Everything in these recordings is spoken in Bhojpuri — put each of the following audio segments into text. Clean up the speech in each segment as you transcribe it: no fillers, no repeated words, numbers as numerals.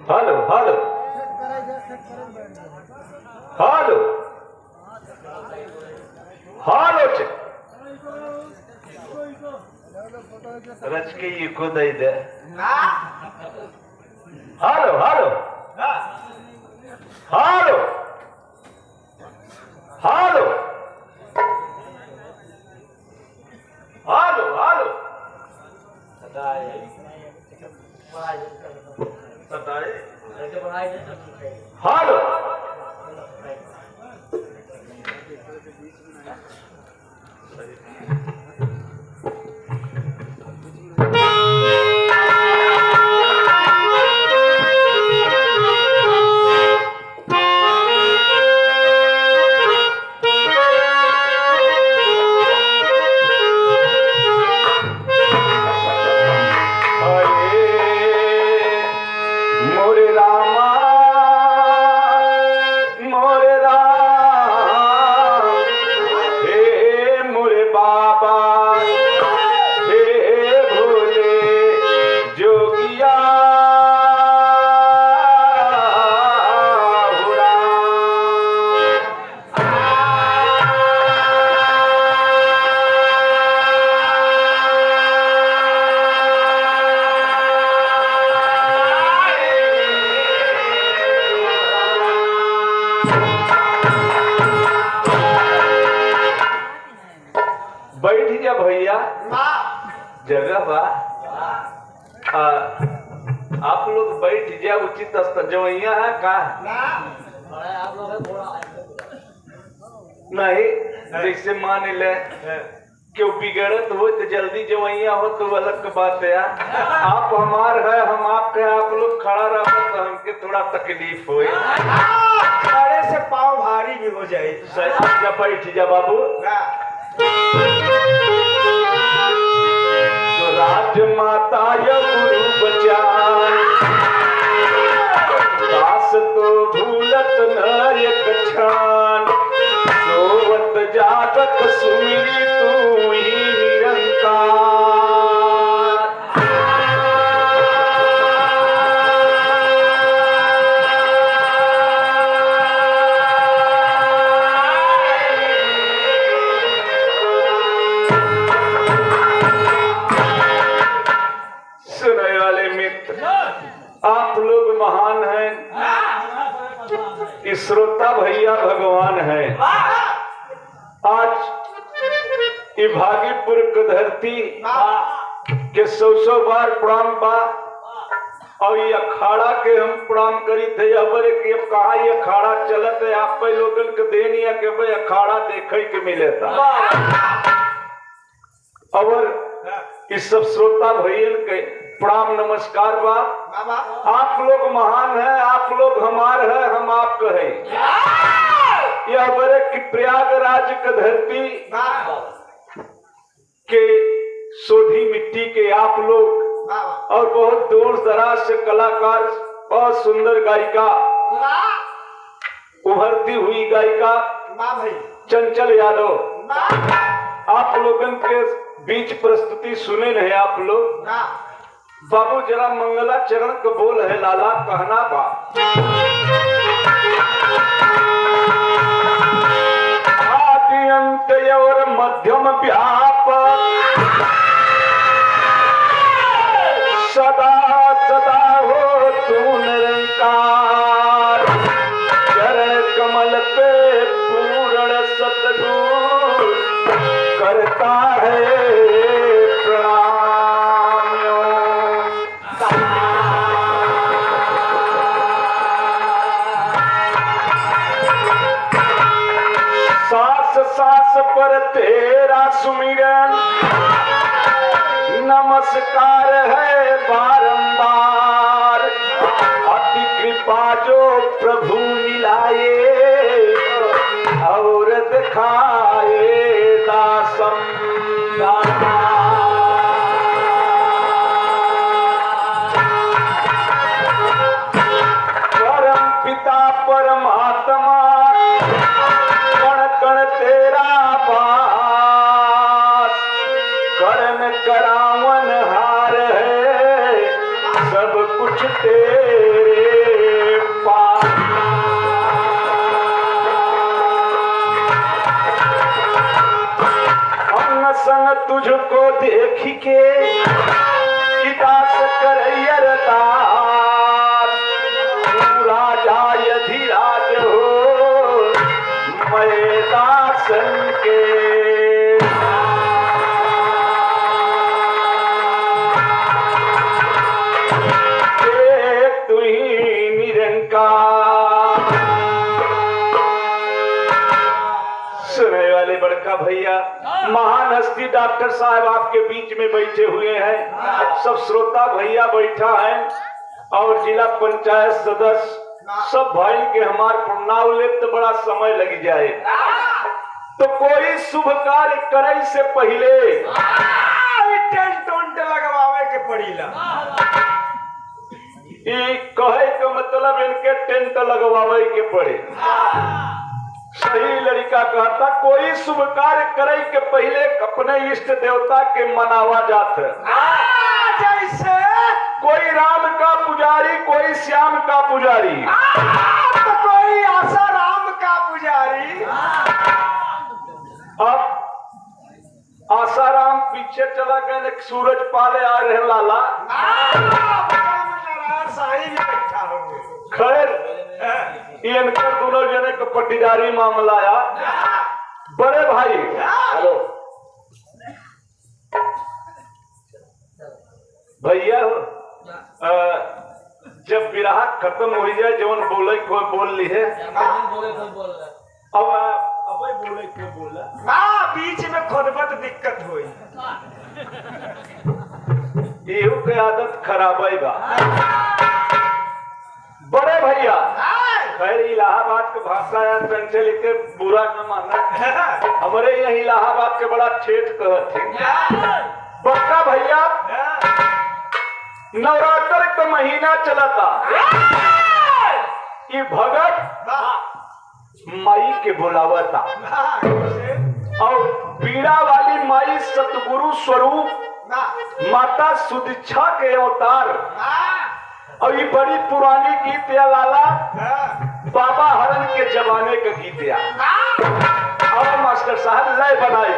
हेलो हेलो हेलो हेलो रच के ये को दे दे hello hello hello hello hello hello hello बैठ जा भैया जगह बा आप लोग बैठ जा उचित स्तर जवैया है का नहीं जैसे मान ले क्यों बिगड़त हो तो जल्दी जवैया हो तो अलग बात है आप हमार है हम आपके आप लोग खड़ा रहो तो हमके थोड़ा तकलीफ हो खड़े से पाँव भारी भी हो जाए जब बैठ जा बाबू तो राजमाता या गुरु बचाए दास तो भूलत न एक क्षण सोवत जागत सुमिरी तू ही निरंकार आप लोग महान हैं श्रोता भैया भगवान है आज ये भागीपुर की धरती के 100 बार प्रणाम बा और ये अखाड़ा के हम प्रणाम करी थे अब कहा ये अखाड़ा चलत है आप लोगन के देनी है कि भाई अखाड़ा देखे के मिले था और इस सब श्रोता भैया के प्रणाम नमस्कार बा आप लोग महान हैं आप लोग हमार है हम आपका है यह बड़े की प्रयागराज की धरती के सोधी मिट्टी के आप लोग और बहुत दूर दराज से कलाकार और सुंदर गायिका उभरती हुई गायिका चंचल यादव आप लोगन के बीच प्रस्तुति सुने नहीं आप लोग बाबू जरा मंगला चरण को बोल है लाला कहना बा आदि अंत और मध्यम व्यापक सदा सदा हो तू निरंकार चरण कमल पे पूर्ण सतगुरु करता है सास पर तेरा सुमिरन नमस्कार है बारंबार अति कृपा जो प्रभु मिलाए और दिखाए दासम परम पिता परमात्मा तेरा पास करण करावन हार है तुझको देख के इदास करैयर दास, तू राजा यधिराज हो मैं दासन के। तू ही निरंकार। सुनने वाले बड़का भैया, महान हस्ती डॉक्टर साहब आपके बीच में बैठे हुए हैं, सब श्रोता भैया बैठा है और जिला पंचायत सदस्य सब भाई के हमार प्रणाम ले तो बड़ा समय लग जाए, तो कोई शुभ कार्य करे से पहले टेंट उंट लगवावे के पड़ीला। ये कहे का मतलब इनके टेंट लगवावे के पड़े। सही लड़का कहता कोई शुभ कार्य करे के पहले अपने इष्ट देवता के मनावा जात है। जैसे कोई राम का पुजारी, कोई श्याम का पुजारी, तो कोई आशा राम का पुजारी। अब आसाराम पीछे चला गए, सूरज पाले आ रहे लाला। साई भी बैठा होंगे। खैर ये इनका दोनों जने का पट्टीदारी मामला आया। बड़े भाई हेलो भैया, जब विराह खत्म हो जाए जवन बोले कोई बोल ली है, अब बोले कोई बोला बीच में खुदबत दिक्कत हुई। एहू के आदत खराब है बा। बड़े भैया खैर इलाहाबाद के भाषा या संचल के बुरा न माना, हमारे यहाँ इलाहाबाद के बड़ा ठेठ कहते। बड़का भैया नवरात्र का महीना चला था, ये भगत माई के बुलावा था और पीड़ा वाली माई सतगुरु स्वरूप माता सुदीक्षा के अवतार, और ये बड़ी पुरानी गीत है लाला, बाबा हरण के जमाने का गीत है। और मास्टर साहब लय बनाए।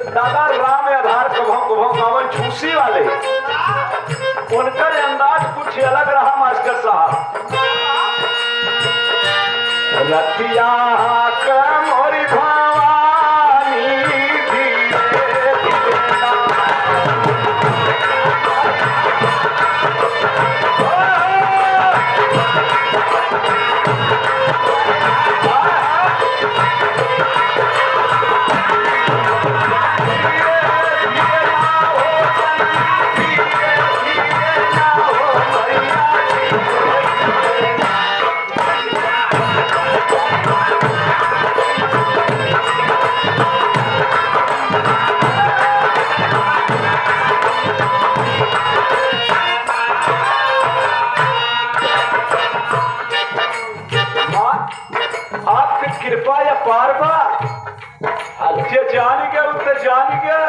दादा राम आधार कभों झूसी वाले, उनका अंदाज कुछ अलग रहा मास्टर साहब। रतिया मोरी भवानी धीरे धीरे ना। आपकी कृपा या पार बा, जे जान गया उसे जान गया।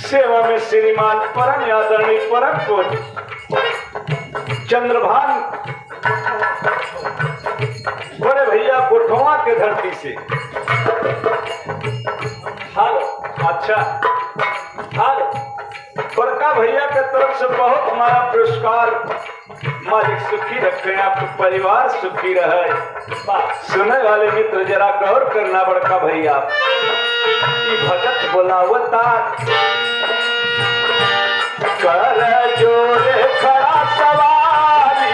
सेवा में श्रीमान परम आदरणीय परम पूज्य चंद्रभान बड़े भैया गुठवा के धरती से। हेलो अच्छा हेलो, बड़का भैया के तरफ से बहुत हमारा पुरस्कार। मालिक सुखी रखे, आपका परिवार सुखी रहे। सुनने वाले मित्र जरा गौर करना बड़का भैया, ये भगत बोलावता कर जोरे खड़ा सवाली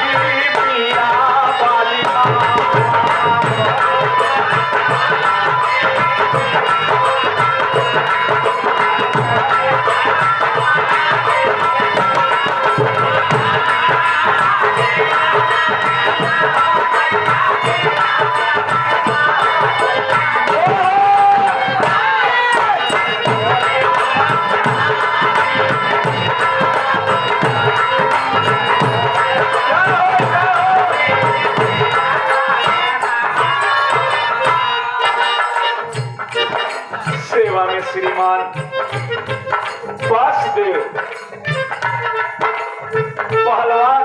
सेवा में श्रीमान वासुदेव पहलवान,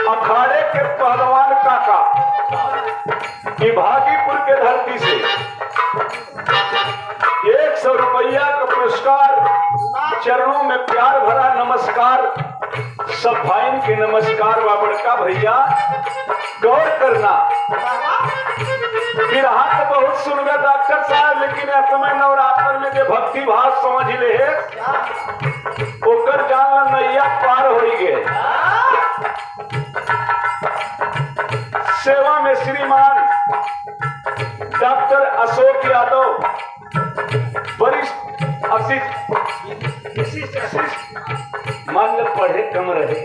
अखाड़े के पहलवान काका की भागीपुर के धरती से 100 रुपया का पुरस्कार, चरणों में प्यार भरा नमस्कार। सब भाई के नमस्कार। बड़का भैया गौर करना, फिर हाथ बहुत सुनगा डॉक्टर साहब, लेकिन इस समय नवरात्र में जो भक्ति भाव समझ ले ओकर जान नैया पार हो गए। सेवा में श्रीमान डॉक्टर अशोक यादव, वरिष्ठ मान लो पढ़े कम रहे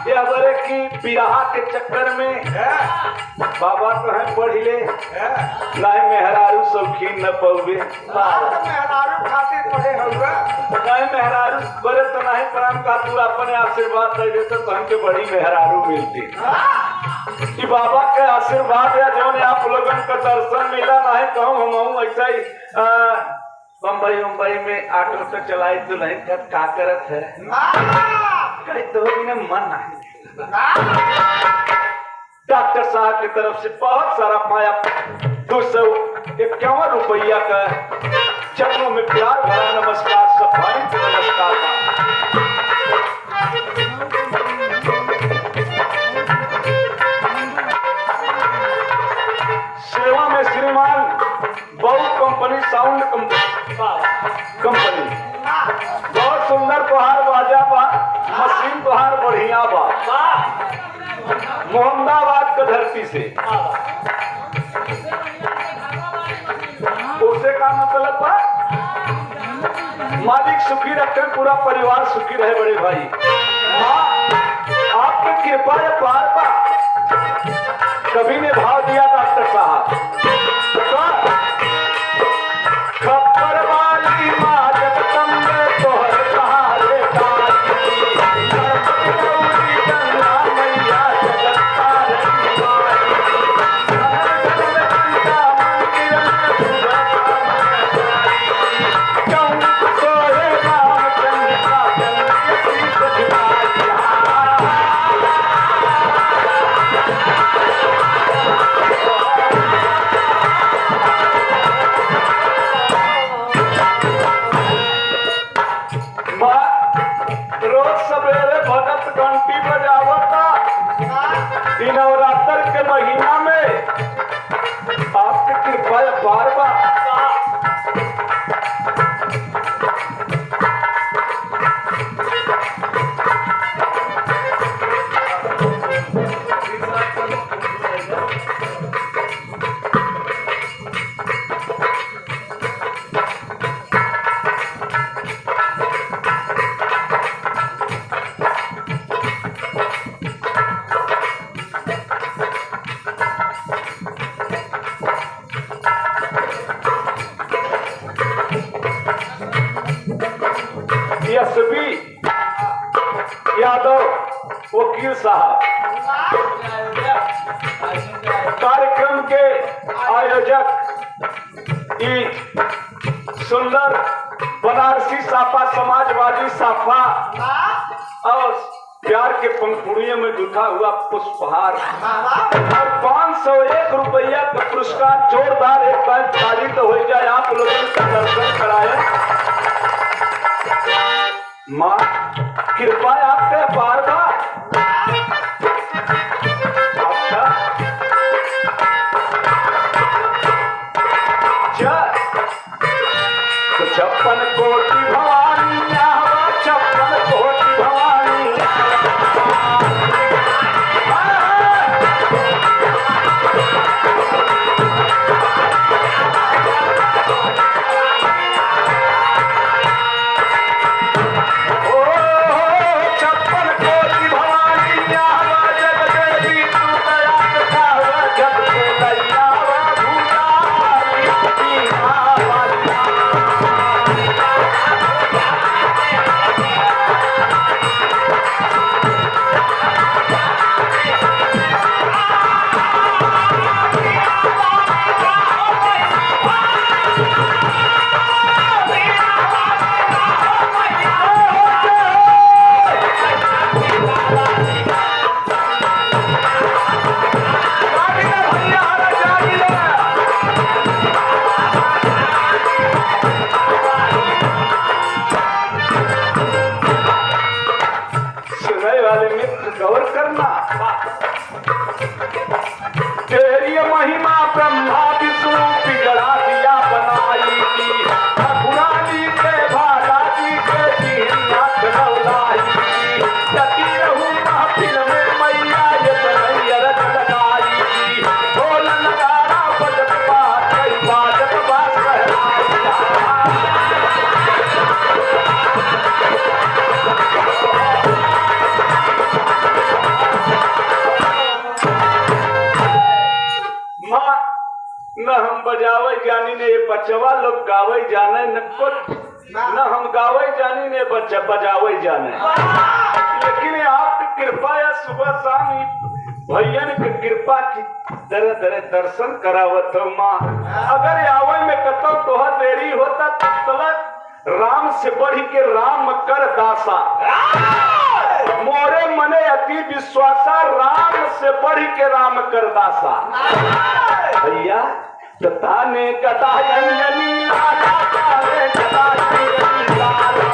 ये बड़े की बिरहा के चक्कर में बाबा तो है पढ़ ले नहीं मेहरारू शौकीन न पौबे नहीं मेहरारू बड़े तो नहीं प्राण का तू अपने आशीर्वाद दे देते तो हमके बड़ी मेहरारू मिलती। कि बाबा के आशीर्वाद या जो आप लोगों का दर्शन मिला नहीं कहूँ हम ऐसा ही मुंबई में ऑटो तो चलाई तो नहीं का करत है कहीं तो मन नहीं। डॉक्टर साहब की तरफ से बहुत सारा पाया 251 रुपया का चरणों में प्यार भरा नमस्कार। सब भाई को नमस्कार। सेवा में श्रीमान बहु कंपनी साउंड कंपनी बहुत सुंदर तोहार बाजा बा, मशीन तोहार बढ़िया बा। मोहम्मदाबाद की धरती से उसे का मतलब बा मालिक सुखी रखे, पूरा परिवार सुखी रहे। बड़े भाई हाँ आपकी कृपा या पार बा। कभी ने भाव दिया डॉक्टर साहब खप्पर वाली माँ जगदम्बे तोहर सहारे रोज सवेरे भगत घंटी बजावता। नवरात्र के महीना में आपकी कृपा बार बार एसबी यादव वकील साहब कार्यक्रम के आयोजक सुंदर बनारसी साफा समाजवादी साफा और प्यार के पंखुड़ियों में गुथा हुआ पुष्पहार और 501 रुपया का पुरस्कार। जोरदार एक बार ताली तो हो जाए। आप लोगों का दर्शन कराए। माँ कृपा आपके पार बार। अच्छा तो 56 कोटि भवानी 56 कोटि भवानी कोटि ब्रह्मा विष्णु बिगड़ा दिया बनाई ठाकुरानी के बालाजी के हाथ लौलाई जती रहूं महफिल में मैया ये तनैया रच लगाई ढोल नगाड़ा बजत बात कई बाजत बात न हम बजावे जानी ने ये बचवा लोग गावे जाने न कुछ न हम गावे जानी ने बच्चा बजावे जाने लेकिन आपकी कृपा या सुबह शाम भैया की कृपा की तरह तरह दर्शन करावत हो माँ अगर आवे में कतो तोह देरी होता तलक राम से बढ़ के राम कर दासा मोरे मने अति विश्वासा राम से बढ़ के राम कर दासा भैया ताने कदायनी लाला ताने कदायनी लाला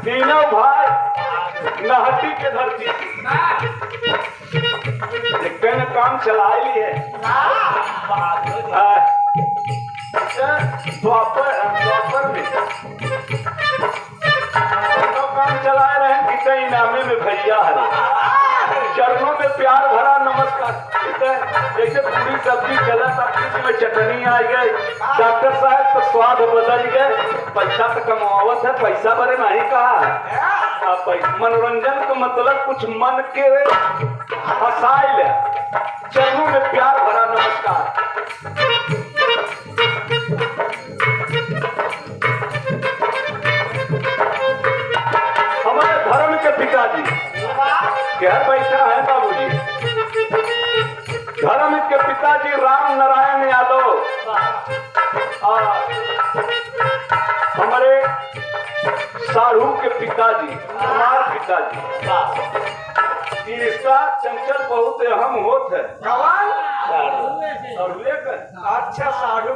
तीनों भाई नहटी के धरती एक काम चला लिए द्वापर में काम चलाए रहे कितने इनामे में भैया हरे चरणों में प्यार भरा नमस्कार जैसे पूरी सब्जी चला किसी में चटनी आ गई डॉक्टर साहब तो स्वाद बदल गए पैसा तो कमावत है पैसा भरे नहीं कहा है मनोरंजन का मतलब कुछ मन के हंसाई ले चरणों में प्यार भरा नमस्कार हमारे धर्म के पिताजी क्या बैठा है बाबूजी धर्म के पिताजी राम नारायण यादव और हमारे साढ़ू के पिताजी हमारे पिताजी रिश्ता चंचल बहुत अहम होत है अच्छा साढ़ू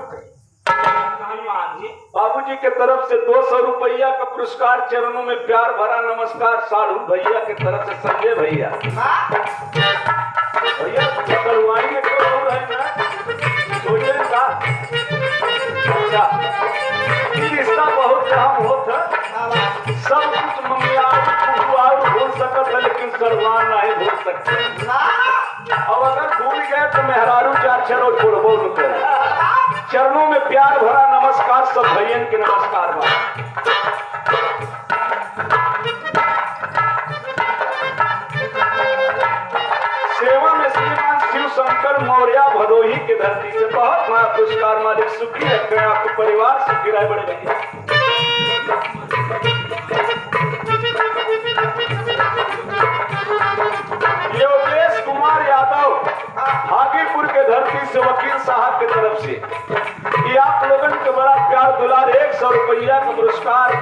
बाबूजी के तरफ से 200 रुपया का पुरस्कार चरणों में प्यार भरा नमस्कार साढ़ू भैया के तरफ से संजय भैया भैया करवाई में क्यों हो रहे हैं सोचे का अच्छा रिश्ता बहुत अहम होता सब कुछ मंगलार भूल सकता है लेकिन सरवान नहीं भूल सकते अब अगर भूल गए तो मेहरारू चार चलो छोड़बो न करे चरणों में प्यार भरा नमस्कार सब भैयन के नमस्कार बा सेवा में श्रीमान शिव शंकर मौर्य भदोही के धरती से बहुत बड़ा पुरस्कार मालिक सुखी रखे आपके परिवार सुखी रहे बड़े भैया योगेश कुमार यादव हाजीपुर के धरती से वकील साहब की तरफ से ये आप लोगन के बड़ा प्यार दुलार 100 रुपया का पुरस्कार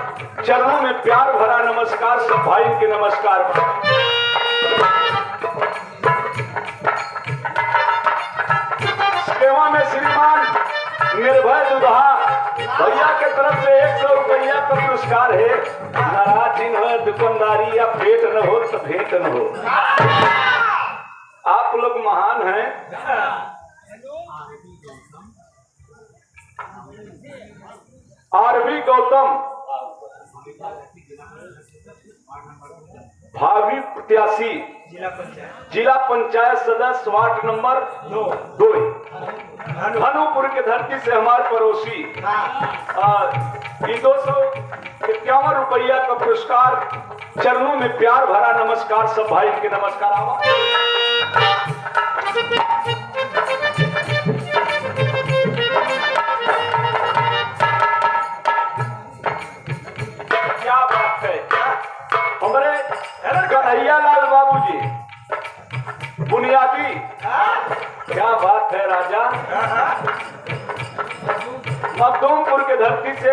चरणों में प्यार भरा नमस्कार सब भाई के नमस्कार सेवा में श्रीमान निर्भय दुधा भैया के तरफ से 100 रुपया का पुरस्कार है नाराज न हो दुकानदारी या पेट न हो तो भेंट न हो आप लोग महान हैं आरवी गौतम भावी प्रत्याशी जिला पंचायत सदस्य वार्ड नंबर 2 भानुपुर के धरती से हमारे पड़ोसी 251 रुपया का पुरस्कार, चरणों में प्यार भरा नमस्कार। सब भाई के नमस्कार। आवा क्या बात है, हमारे कन्हैया लाल बाबू जी बुनियादी, क्या बात है राजा। मखदूमपुर के धरती से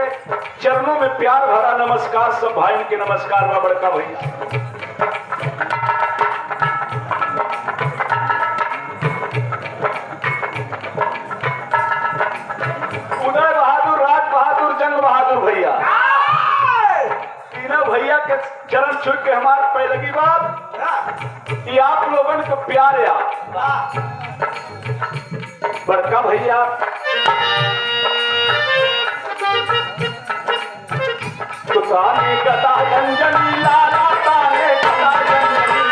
चरणों में प्यार भरा नमस्कार। सब भाई के नमस्कार। बा बड़का भैया उदय बहादुर, राज बहादुर, जंग बहादुर भैया, तीनों भैया के चरण छू के हमारे पहलगी बात कि आप लोगों को प्यार या बड़का भैया तो ताने कथा अंजलि लाला, ताने कथा अंजलि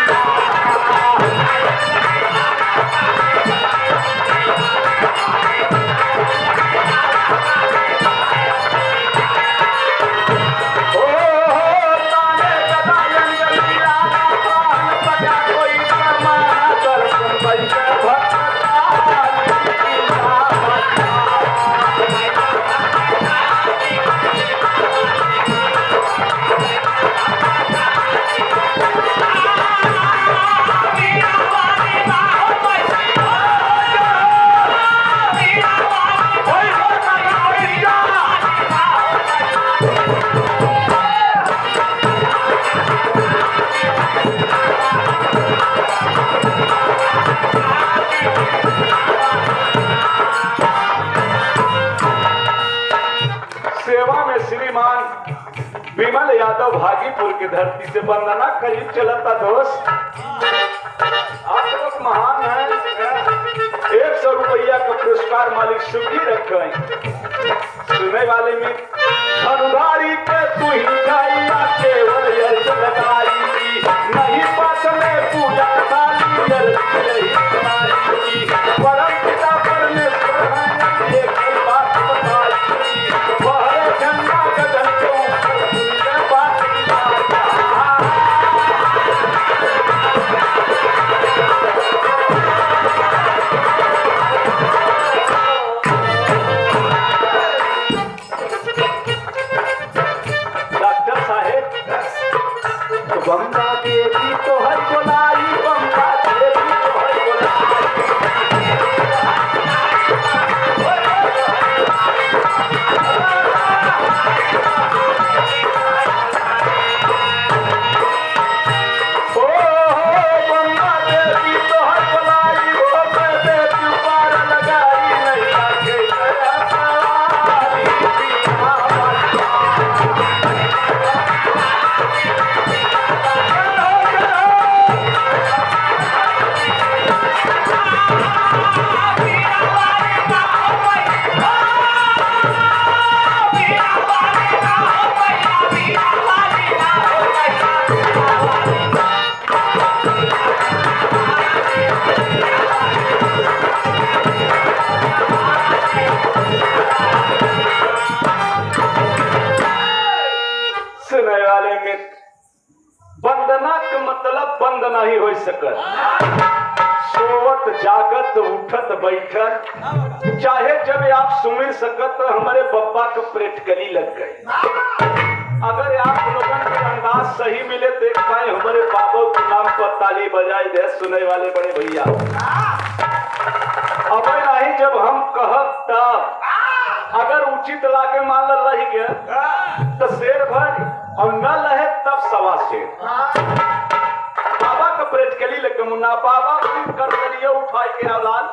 विमल यादव भागीपुर की धरती से वंदना करीब चलता दोस्त। आप लोग महान हैं। 100 रुपया का पुरस्कार मालिक सुखी रखें। सुने वाले में धनुधारी के तू ही गाइया केवल अर्ज लगाई, नहीं पास में पूजा थाली अर्ज नहीं तुम्हारी। परम पिता परमेश्वर है एक बात बताई, वह झंडा गगन के ऊपर तुझे बात डॉक्टर साहेब बम्बा देवी तो है बोलाई, बम्बा देवी तो है बोलाई। सुने वाले में वंदना का मतलब बंद नहीं हो सकत। सोवत जागत उठत बैठत चाहे जब आप सुमिर सकत तो हमारे बब्बा का प्रेटकली लग गई। अगर आप लोगों के अंदाज सही मिले देख पाए हमारे बाबा के नाम पर ताली बजाई दे सुने वाले बड़े भैया। अब नहीं जब हम कहब तब अगर उचित लागे मान रही के तो शेर भर और न लहे तब सवा शेर। बाबा का प्रेटकली लेके मुन्ना बाबा कर दिए उठाई के औलाद।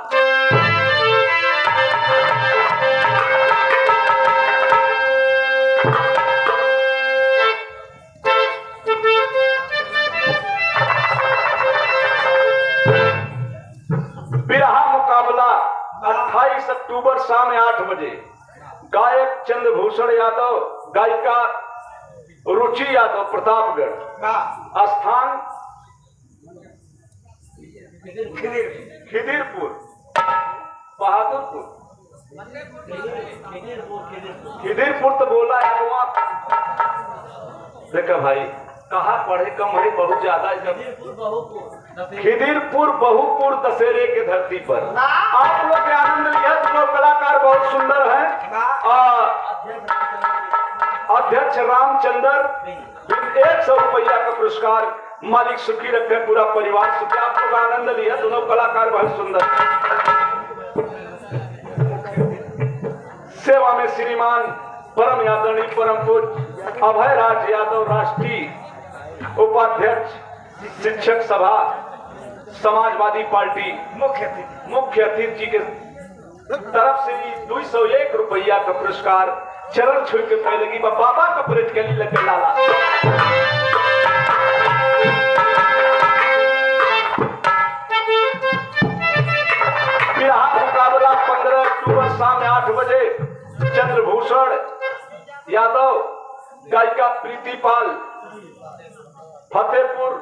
बिरहा मुकाबला 28 अक्टूबर शाम 8 बजे। गायक चंद्रभूषण यादव, गायिका रुचि यादव प्रतापगढ़, स्थान खिदिरपुर, बहादुरपुर, खिदिरपुर तो बोला है तो आप देखा भाई कहा पढ़े कम है बहुत ज्यादा खिदिरपुर बहुपुर दशहरे के धरती पर आप लोग के आनंद लिया। दोनों कलाकार बहुत सुंदर हैं। अध्यक्ष रामचंद्र 100 रुपया का पुरस्कार, मालिक सुखी रखे, पूरा परिवार सुखी। आप लोग आनंद लिया। दोनों कलाकार बहुत सुंदर। सेवा में श्रीमान परम आदरणीय परम पूज्य अभय राज यादव, राष्ट्रीय उपाध्यक्ष शिक्षक सभा समाजवादी पार्टी, मुख्य अतिथि जी के तरफ से 201 रुपया का पुरस्कार चरण छू के पहले की बाबा का परेड के लिए लगे लाला। मुकाबला 15 अक्टूबर शाम 8 बजे चंद्रभूषण यादव, गायिका प्रीतिपाल, फतेहपुर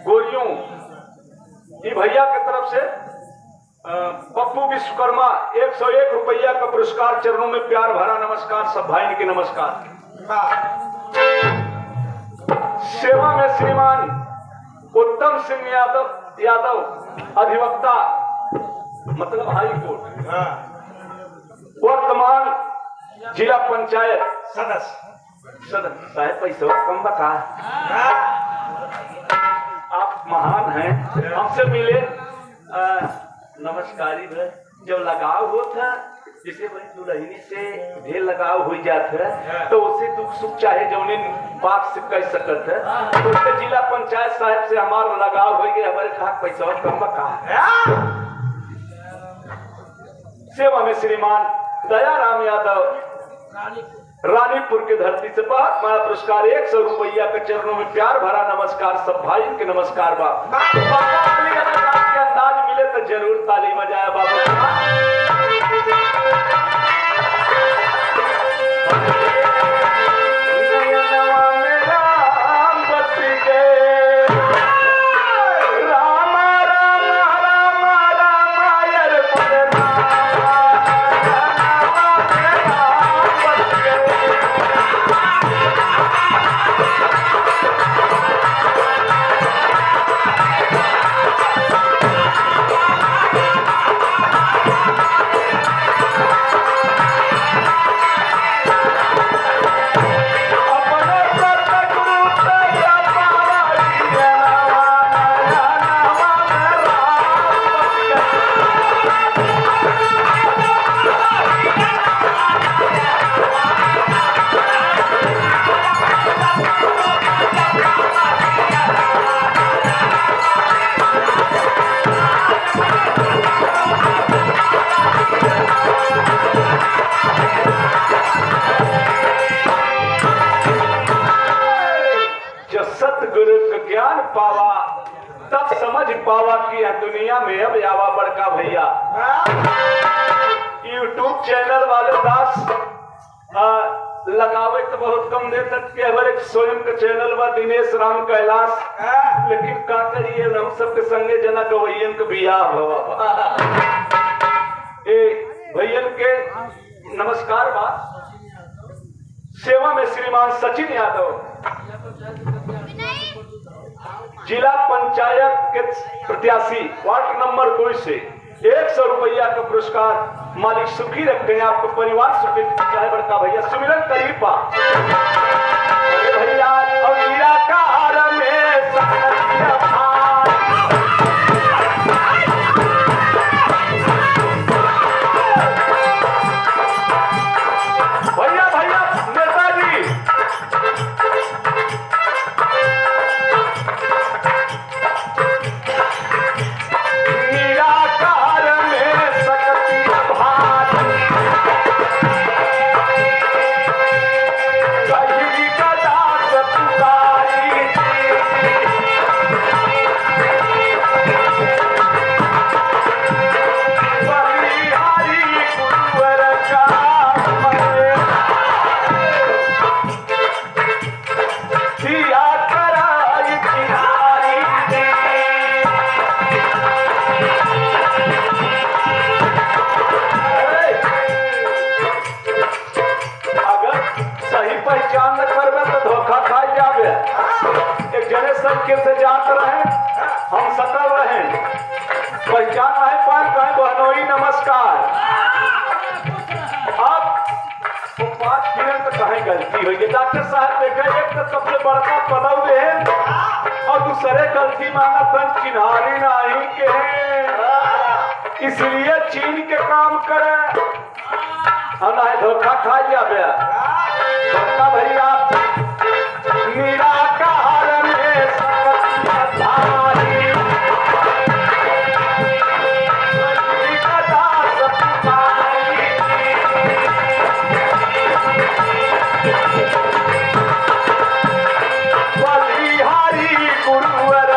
गोरियों, ये भैया की तरफ से पप्पू विश्वकर्मा 101 रुपया का पुरस्कार, चरणों में प्यार भरा नमस्कार। सब भाई के नमस्कार। सेवा में श्रीमान उत्तम सिंह यादव अधिवक्ता मतलब हाई कोर्ट, वर्तमान जिला पंचायत सदस्य साहब। पैसा कम बता, आप महान हैं, हमसे मिले। नमस्कारी भाई, जब लगाव होता जैसे भाई दुल्हनी से ढेर लगाव हो जाता है तो उससे दुख सुख चाहे जौने बात से कह सकत है। तो जिला पंचायत साहब से हमारा लगाव हो गया, हमारे खाक पैसा कम बता। सेवा में श्रीमान दयाराम यादव, रानीपुर के धरती से बहुत बड़ा पुरस्कार 100 रुपया के, चरणों में प्यार भरा नमस्कार। सब भाई के नमस्कार। बाप के अंदाज मिले तो जरूर ताली बजाया बाबा। पावा तब समझ पावा कि दुनिया में अब आवा बड़का भैया। यूट्यूब चैनल वाले दास लगावे तो बहुत कम दे सकते। हमारे स्वयं का चैनल बा दिनेश राम कैलाश, लेकिन का करिए हम सबके संगे जना गवैयन के बियाह भवा। भैयन के नमस्कार बा। सेवा में श्रीमान सचिन यादव, जिला पंचायत के प्रत्याशी, वार्ड नंबर 2 से 100 रुपया का पुरस्कार, मालिक सुखी रखे, आपको परिवार सुखी चाहे बड़का भैया। सुमिरन करीबा भैया और निराकार में भैया भैया नेताजी सकल रहे पहचान नहीं पान कहें बहनोई नमस्कार। अब वो 5 मिनट तो कहीं गलती हुई है। डॉक्टर साहब देखे एक तो सबसे बड़का पदव है और दूसरे गलती माना तन चिन्हारी नहीं के हैं, इसलिए चीन के काम करे और ना धोखा खा जाबे। धोखा भैया निराकार में सकत धारी बलिहारी गुरुवर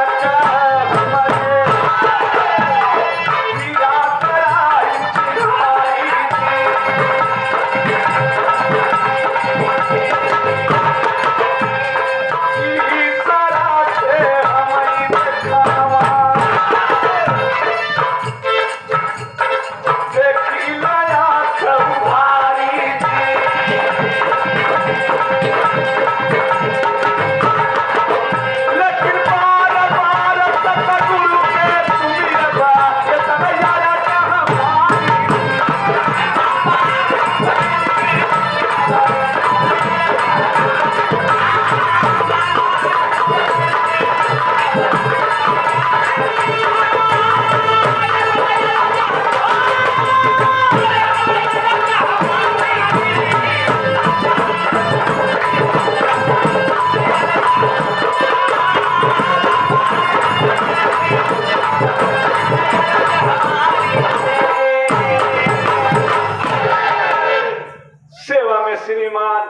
श्रीमान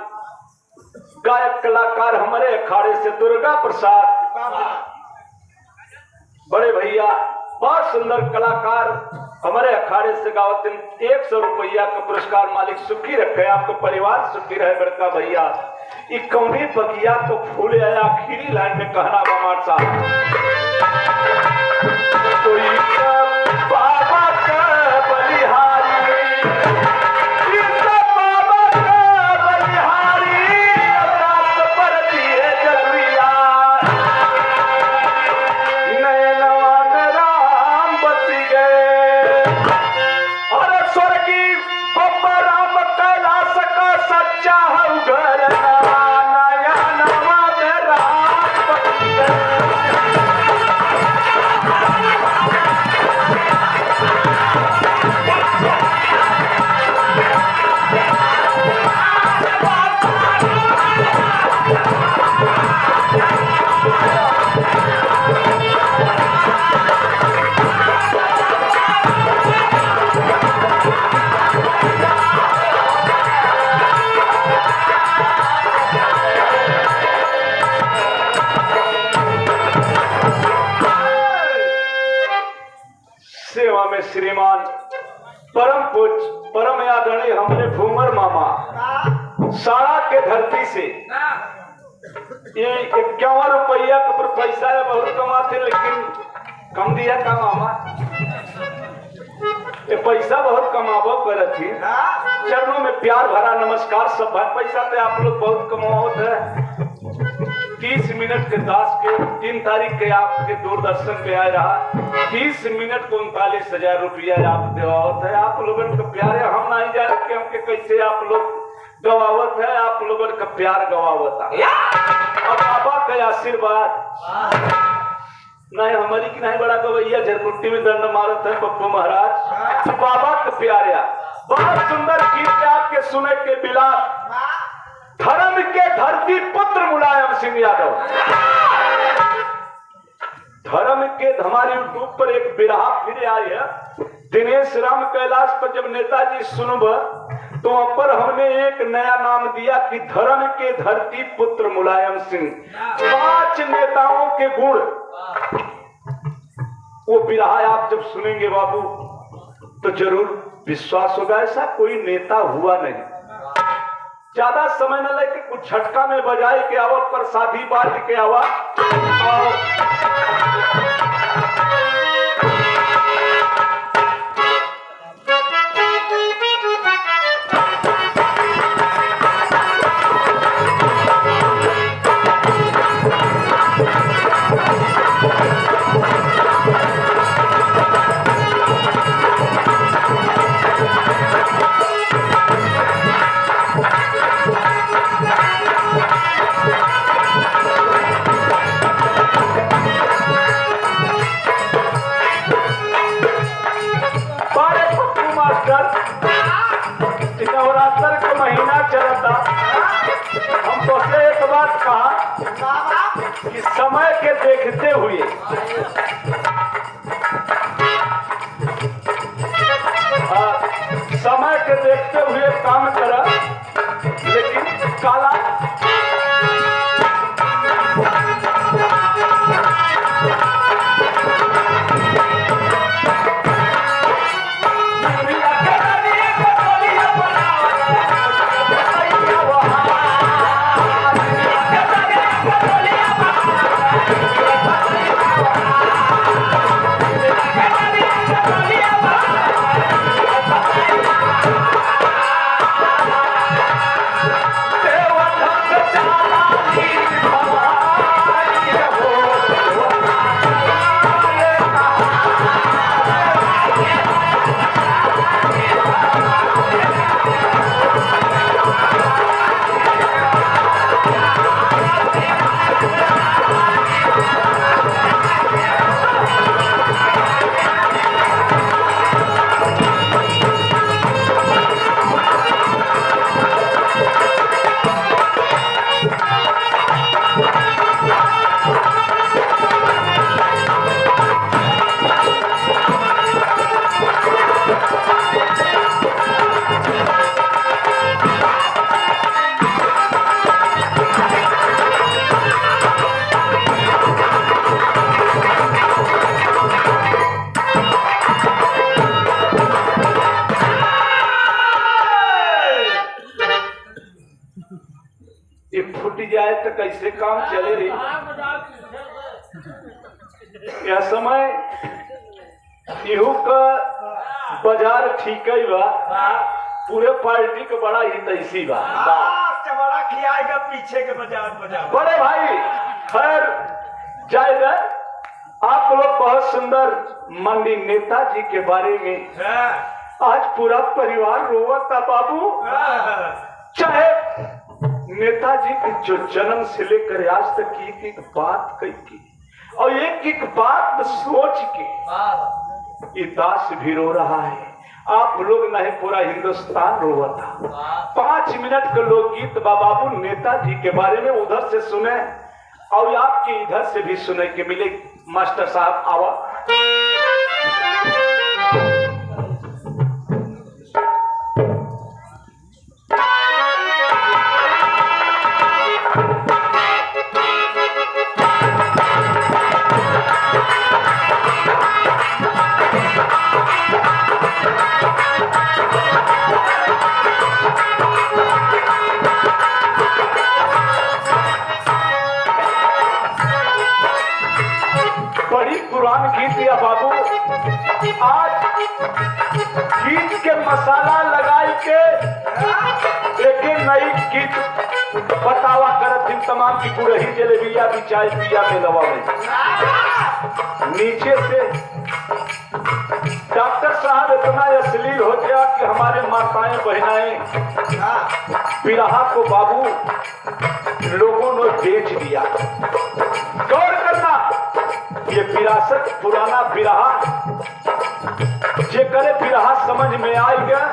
गायक कलाकार हमारे अखाड़े से दुर्गा प्रसाद बड़े भैया बहुत सुंदर कलाकार हमारे अखाड़े से गावत 100 रुपया का पुरस्कार मालिक सुखी रखे, आपका परिवार सुखी रहे। बड़का भैया ये कौनी बगिया तो फूल आया आखिरी लाइन में कहना बमार साहब तो बाबा का बलिहारी श्रीमान परम पूज परम आदरणीय हमारे भूमर मामा साड़ा के धरती से ये 51 रुपया का पैसा है, बहुत कमाते लेकिन कम दिया का मामा ये पैसा बहुत कमाबो करत थी। चरणों में प्यार भरा नमस्कार। सब भाई पैसा तो आप लोग बहुत कमाओ है। 30 मिनट के 10 के 3 तारीख के आपके दूरदर्शन पे आए रहा 30 मिनट को 39,000 रुपया आप देवावत है। आप लोगों का प्यार है, हम नहीं जाने कि हमके कैसे आप लोग गवावत है, आप लोगों का प्यार गवावत है। और बाबा का आशीर्वाद नहीं हमारी की नहीं बड़ा गवैया झरकुट्टी में दंड मारत है पप्पू महाराज। बाबा का प्यारिया बहुत सुंदर गीत आपके सुने के बिला धर्म के धरती पुत्र मुलायम सिंह यादव। धर्म के हमारे यूट्यूब पर एक बिरहा फिर आई है दिनेश राम कैलाश पर। जब नेताजी सुनब तो वहां पर हमने एक नया नाम दिया कि धर्म के धरती पुत्र मुलायम सिंह। 5 नेताओं के गुण वो बिरहा आप जब सुनेंगे बाबू तो जरूर विश्वास होगा ऐसा कोई नेता हुआ नहीं। ज्यादा समय न लेके कुछ झटका में बजाए के आवा प्रसादी बाज के आवा समय के देखते हुए समय के देखते हुए काम करा, लेकिन काला ये फूट जाए तो कैसे काम चले रही। यह समय इहू का बाजार ठीक ही बा, पूरे पार्टी के बड़ा ही तैसी बा। बड़ा खियाएगा पीछे के बाजार बड़े भाई खैर जाएगा। आप लोग बहुत सुंदर माननीय नेताजी के बारे में आज पूरा परिवार रोवता बाबू। चाहे नेताजी के जो जन्म से लेकर आज तक एक बात कही की और एक बात सोच के ये दास भी रो रहा है। आप लोग नहीं, पूरा हिंदुस्तान रोवता। 5 मिनट के लोकगीत बाबू नेताजी के बारे में उधर से सुने और आपके इधर से भी सुने के मिले। मास्टर साहब आवा। बड़ी पुरान गीत या बाबू, आज गीत के मसाला लगाई के एक नई गीत बतावा करत थी। तमाम की पुरही जलेबिया भी चाय पिया में लवा में नीचे से डॉक्टर साहब इतना अश्लील हो गया कि हमारे माताएं बहनाएं बिरहा को बाबू लोगों ने बेच दिया। गौर करना, ये विरासत पुराना बिरहा जे करे बिरहा समझ में आएगा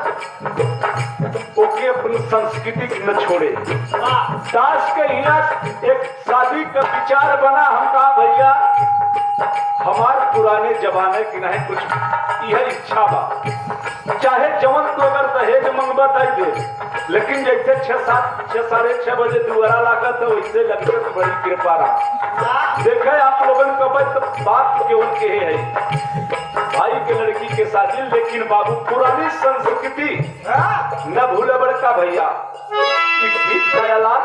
ओके अपनी संस्कृति न छोड़े। दास के यहाँ एक शादी का विचार बना। हम कहा भैया हमारे पुराने जमाने की नहीं कुछ यह इच्छा बा, चाहे जवन तो अगर दहेज मंगवा दे, लेकिन जैसे 6 साढ़े 6 बजे दुआरा लागा तो वैसे लगते तो बड़ी कृपा रहा। देखे आप लोगों का बात क्यों के है भाई के लड़की के शादी, लेकिन बाबू पुरानी संस्कृति न भूले बड़का भैया। इस गीत का ऐलान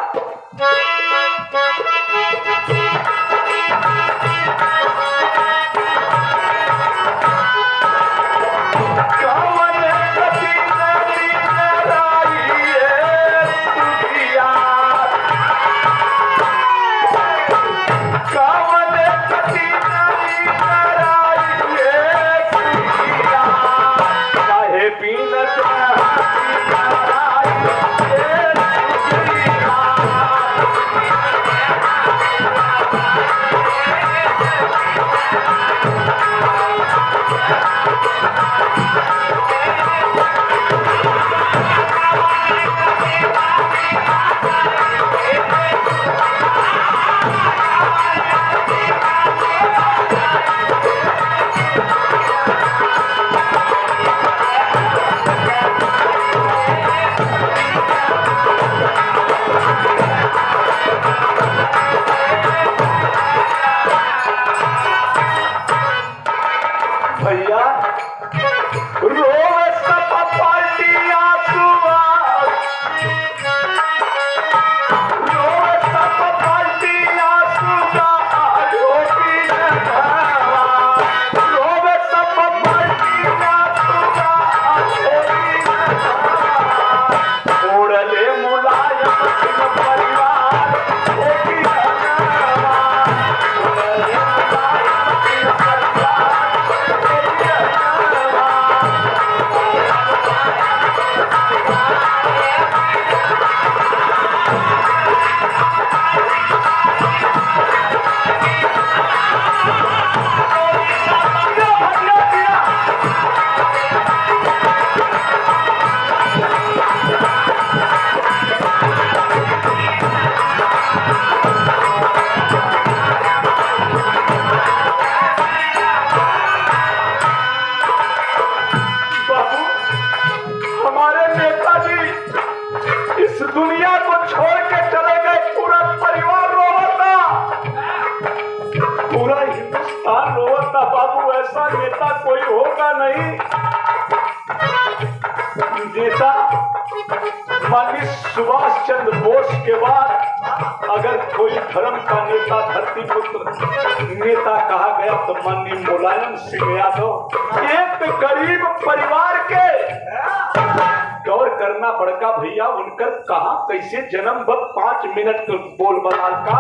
भैया रोवे सब पार्टी आंसुआ रोवे सब पार्टी आंसुआ रोटी नवा रोवे सब पार्टी आंसुआ रोटी नवा ओढ़ले मुलायम सिंह परिवार रोटी नवा ओढ़ले मुलायम सिंह परिवार रोटी नवा बाबू हमारे नेताजी इस दुनिया को छोड़ के चले गए पूरा परिवार रोता पूरा हिंदुस्तान रोता बाबू ऐसा नेता कोई होगा नहीं नेता माननीय सुभाष चंद्र बोस के बाद अगर कोई धर्म का नेता धरती पुत्र नेता कहा गया तो माननीय मुलायम सिंह यादव एक गरीब परिवार के गौर करना बड़का भैया उनकर कहा कैसे जन्म बस 5 मिनट बोल बलाल का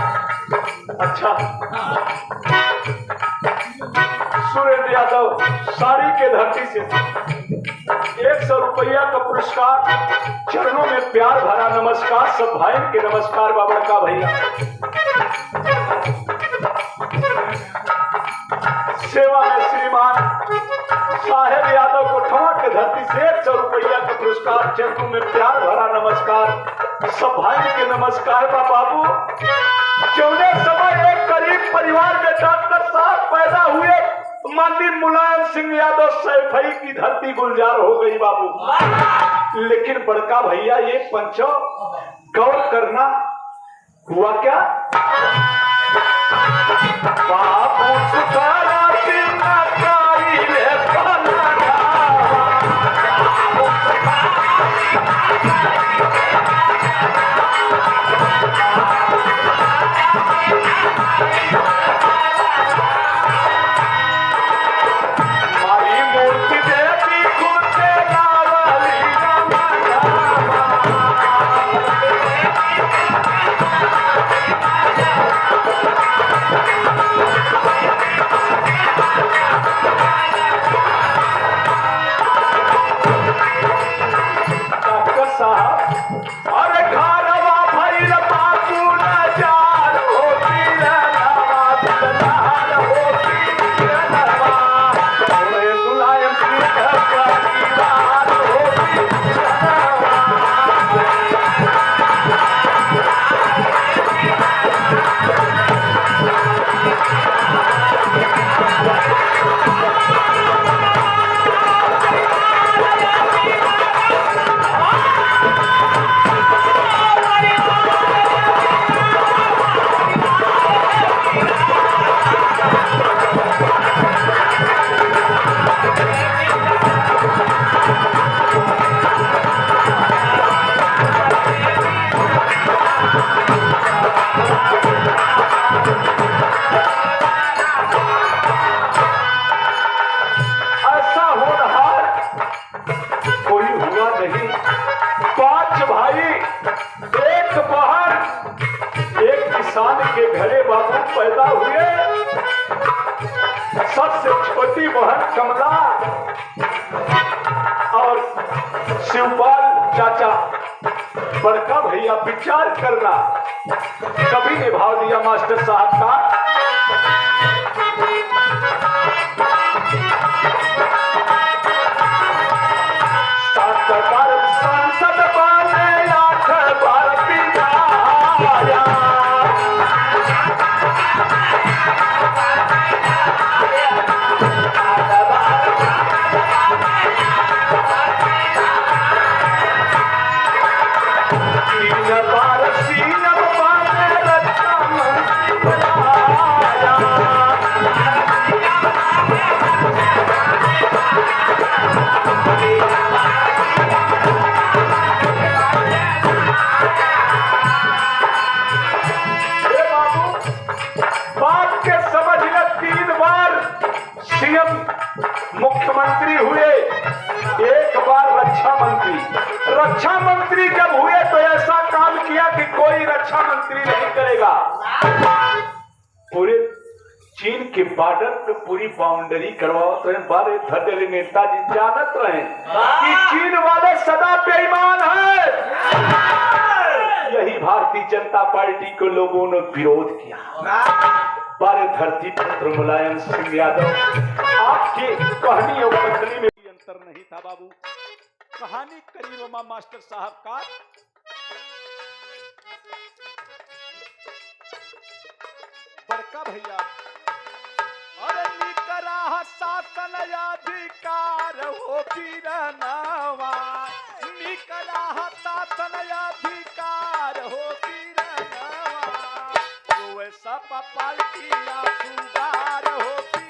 अच्छा सुरेंद्र यादव साड़ी के धरती से 100 रुपया का पुरस्कार चरणों में प्यार भरा नमस्कार सब भाई के नमस्कार बाबा का भैया सेवा में श्रीमान साहेब यादव कोठवा के धरती से 100 रुपया का पुरस्कार चरणों में प्यार भरा नमस्कार सब भाई के नमस्कार बाबू चौदह समय एक गरीब परिवार में डॉक्टर साहब पैदा हुए माननीय मुलायम सिंह यादव सैफई की धरती गुलजार हो गई बाबू लेकिन बड़का भैया ये पंचो गौर करना हुआ क्या बाबू सुखारा साहब अरे खारवा भैल बाकी पैदा हुए, सबसे छोटी बहन कमला और शिवपाल चाचा। बड़का भैया विचार करना कभी निभाव दिया मास्टर साहब का। सात बार सांसद बने, 8 बार विधायक। मुख्यमंत्री हुए, एक बार रक्षा मंत्री। रक्षा मंत्री जब हुए तो ऐसा काम किया कि कोई रक्षा मंत्री नहीं करेगा। पूरे चीन के बॉर्डर पे पूरी बाउंड्री करवाओ तो बारे धड़े नेताजी जानत रहे कि चीन वाले सदा बेईमान हैं। यही भारतीय जनता पार्टी को लोगों ने विरोध किया। बारे धरती पुत्र मुलायम सिंह यादव, आपकी कहानी और कथनी में भी अंतर नहीं था बाबू। कहानी करीब मास्टर साहब का। बड़का भैया अरे निकरा शासन अधिकार हो बीरनवा, निकरा शासन अधिकार हो बीरनवा, वैसा पाल्टिया सुधार हो बीरनवा।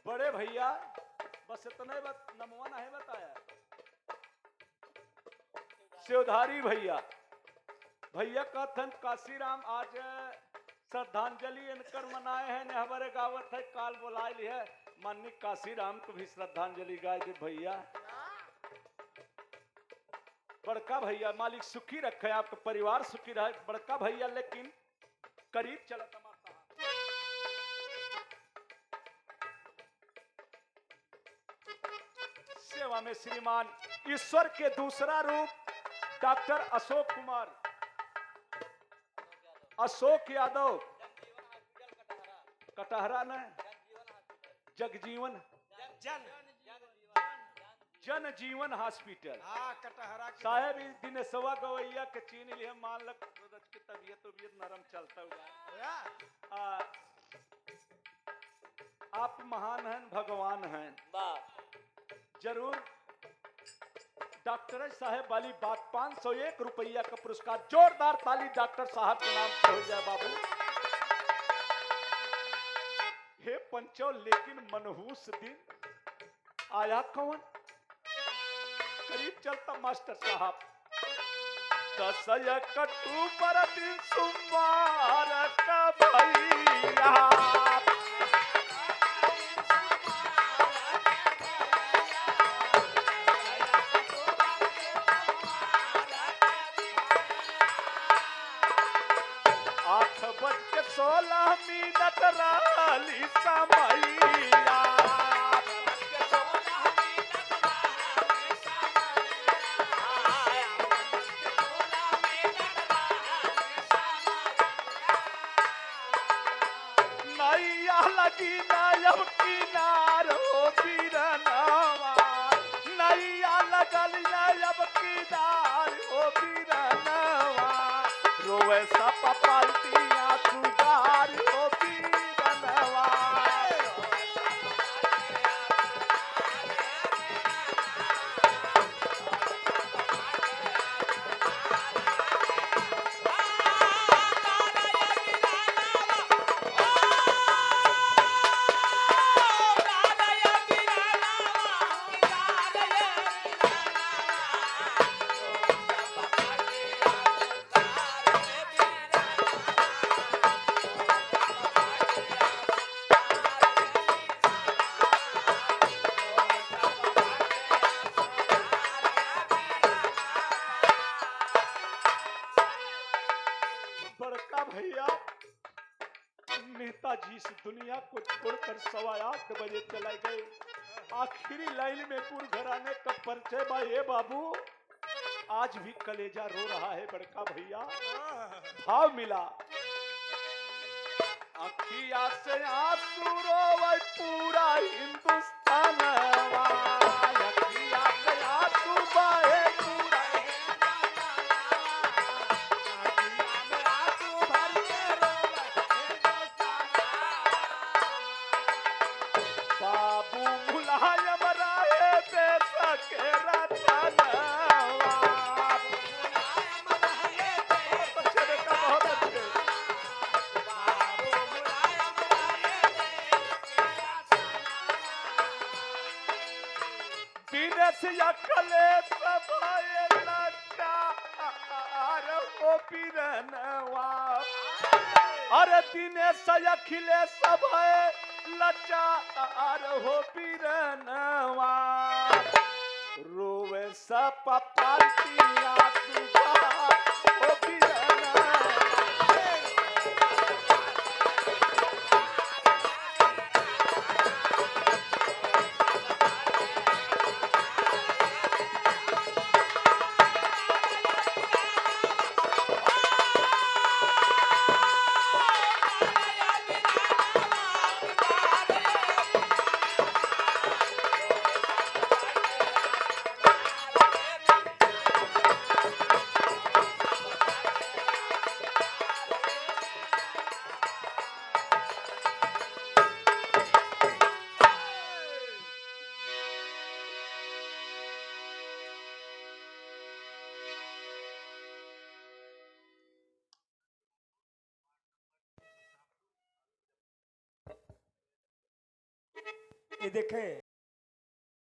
बड़े भैया बस इतने नमवा नहीं बताया। शिवधारी भैया कथन काशीराम आज श्रद्धांजलि इनकर मनाए हैं ने हमारे गावत है काल बोलाई है माननीय काशीराम को भी श्रद्धांजलि गाय दे भैया। बड़का भैया मालिक सुखी रखे, आपका परिवार सुखी रहे बड़का भैया। लेकिन करीब चला तमाशा सेवा में श्रीमान ईश्वर के दूसरा रूप डॉक्टर अशोक यादव कटहरा ने जन जीवन हॉस्पिटल साहेब इस दिन सवा गवैया के चीन लिए मान लग की तबीयत नरम चलता हुआ। आप महान हैं, भगवान हैं। जरूर डॉक्टर साहब वाली बात 501 रुपया का पुरस्कार, जोरदार ताली डॉक्टर साहब के नाम से हो जाए बाबू। हे पंचो लेकिन मनहूस दिन आया कौन? करीब चलता मास्टर साहब। कसय कटु पर दिन सुमार का भैया, राली समैया, नैया लगी नयब किनार हो बीरनवा, नैया लगल नयब किनार हो बीरनवा, रोवे सब पलटिया सुधार हो बीरनवा। नेताजी इस दुनिया को छोड़कर 8:15 चले गए। आखिरी लाइन में कुर घराने का परिचय भाई बाबू आज भी कलेजा रो रहा है बड़का भैया। भाव मिला अखिया से आंसू रोवे पूरा हिंदुस्तान, अखिया से आंसू बहे पूरा बाबू मुलायम रहे देश के रतनवा। बहुत अच्छे बेटा, बहुत अच्छे। दिनेश अकले सभाए लाचार हो पीरनवा। अरे दिनेश अखिले सभाए लाचार हो पीरनवा। रोवे सब पार्टियां सुधा हो पीरनवा। ये देखें